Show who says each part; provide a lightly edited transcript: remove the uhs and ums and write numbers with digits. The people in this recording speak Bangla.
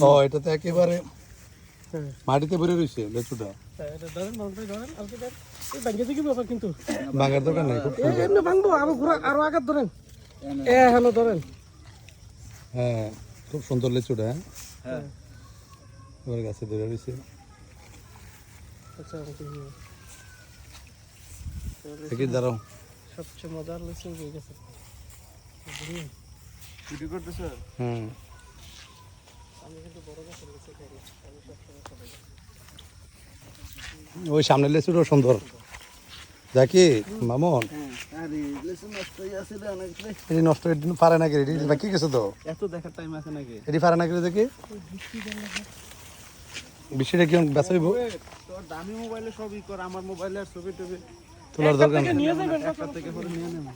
Speaker 1: ও এটা তো একেবারে মাটিতে ভরে রয়েছে লেচুটা।
Speaker 2: কিন্তু
Speaker 1: ভাঙার দরকার নাই, খুব সুন্দর।
Speaker 2: এমনি ভাঙবো আরো আগে ধরেন ধরেন।
Speaker 1: হ্যাঁ খুব সুন্দর লেচুটা।
Speaker 3: হ্যাঁ
Speaker 1: এবার গাছে ধরে রয়েছে।
Speaker 2: আচ্ছা
Speaker 1: দেখি দাঁড়াও।
Speaker 2: সবচেয়ে মজার লেসন হয়ে গেছে।
Speaker 3: ভিডিও করতেছো?
Speaker 1: হুম
Speaker 2: আমি কিন্তু বড় গাছের লেসে খাই না, আমি সবসময় ছোট গাছ।
Speaker 1: ওই সামনের লেচুটাও সুন্দর। দেখি মামুন
Speaker 3: আরে লেসন নষ্ট হয়ে আছে রে অনেকগুলো।
Speaker 1: এটি নষ্ট এটি পারে নাকি? এটি বাকি কিছু তো
Speaker 3: এত দেখার টাইম আছে নাকি?
Speaker 1: এটি পারে নাকি দেখি। বৃষ্টিটা কি বেঁচে হইব?
Speaker 3: তোর দামি মোবাইলে সবই কর, আমার মোবাইলে আর ছবি টবি
Speaker 1: তোলার দরকার নেই।
Speaker 2: নিয়ে যাবেন
Speaker 3: একটা থেকে করে নিয়ে নেব।